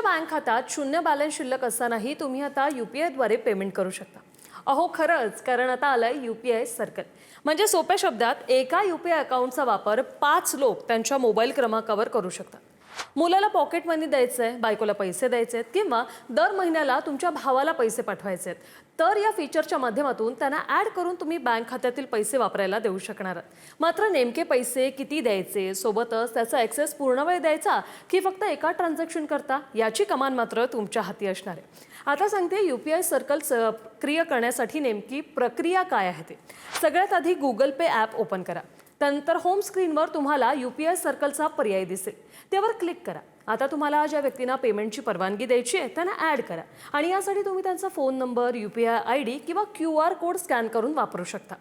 तुमच्या बँक खात्यात शून्य बॅलन्स शिल्लक असतानाही तुम्ही आता UPI-द्वारे पेमेंट करू शकता। अहो खरंच, कारण आता आलंय UPI सर्कल। म्हणजे सोप्या शब्दात एका UPI अकाउंटचा वापर 5 लोक त्यांच्या मोबाईल क्रमांकावर करू शकतात। मुलाला पॉकेट मनी द्यायचंय, बायकोला पैसे द्यायचेत किंवा दर महिन्याला तुमच्या भावाला पैसे पाठवायचेत, तर या फीचरच्या माध्यमातून त्यांना ॲड करून तुम्ही बँक खात्यातील पैसे वापरायला देऊ शकणार आहात। मात्र नेमके पैसे किती द्यायचे, सोबतच त्याचा ॲक्सेस पूर्ण वेळ द्यायचा की फक्त एका ट्रान्झॅक्शन करता, याची कमान मात्र तुमच्या हाती असणार आहे। आता सांगते UPI सर्कल सक्रिय करण्यासाठी नेमकी प्रक्रिया काय आहे ते। सगळ्यात आधी Google Pay ॲप ओपन करा। त्यानंतर होम स्क्रीनवर तुम्हाला UPI सर्कलचा पर्याय दिसेल, त्यावर क्लिक करा। आता तुम्हाला ज्या व्यक्तींना पेमेंटची परवानगी द्यायची आहे त्यांना ॲड करा आणि यासाठी तुम्ही त्यांचा फोन नंबर, UPI ID किंवा QR कोड स्कॅन करून वापरू शकता।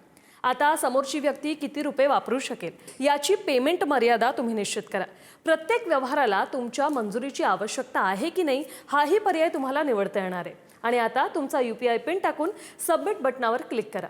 आता समोरची व्यक्ती किती रुपये वापरू शकेल याची पेमेंट मर्यादा तुम्ही निश्चित करा। प्रत्येक व्यवहाराला तुमच्या मंजुरीची आवश्यकता आहे की नाही हाही पर्याय तुम्हाला निवडता येणार आहे। आणि आता तुमचा UPI पिन टाकून सबमिट बटनावर क्लिक करा।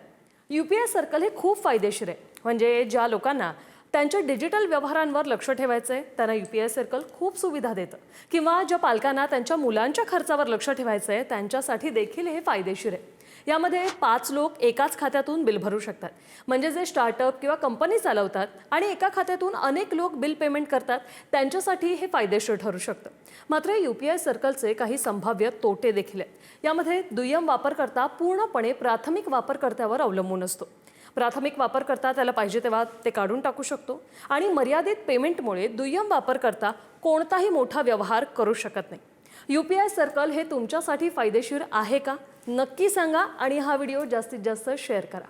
UPI सर्कल हे खूप फायदेशीर आहे। म्हणजे ज्या लोकांना त्यांच्या डिजिटल व्यवहारांवर लक्ष ठेवायचं आहे त्यांना UPI सर्कल खूप सुविधा देतं, किंवा ज्या पालकांना त्यांच्या मुलांच्या खर्चावर लक्ष ठेवायचं आहे त्यांच्यासाठी देखील हे फायदेशीर आहे। यामध्ये 5 लोक एकाच खात्यातून बिल भरू शकतात। म्हणजे जे स्टार्टअप किंवा कंपनी चालवतात आणि एका खात्यातून अनेक लोक बिल पेमेंट करतात त्यांच्यासाठी हे फायदेशीर ठरू शकतं। मात्र UPI सर्कलचे काही संभाव्य तोटे देखील आहेत। यामध्ये दुय्यम वापरकर्ता पूर्णपणे प्राथमिक वापरकर्त्यावर अवलंबून असतो। प्राथमिक वापरकर्ता त्याला पाहिजे तेव्हा ते काढून टाकू शकतो आणि मर्यादित पेमेंटमुळे दुय्यम वापरकर्ता कोणताही मोठा व्यवहार करू शकत नाही। UPI सर्कल हे तुमच्यासाठी फायदेशीर आहे का? नक्की सांगा आणि हा व्हिडिओ जास्तीत जास्त शेअर करा।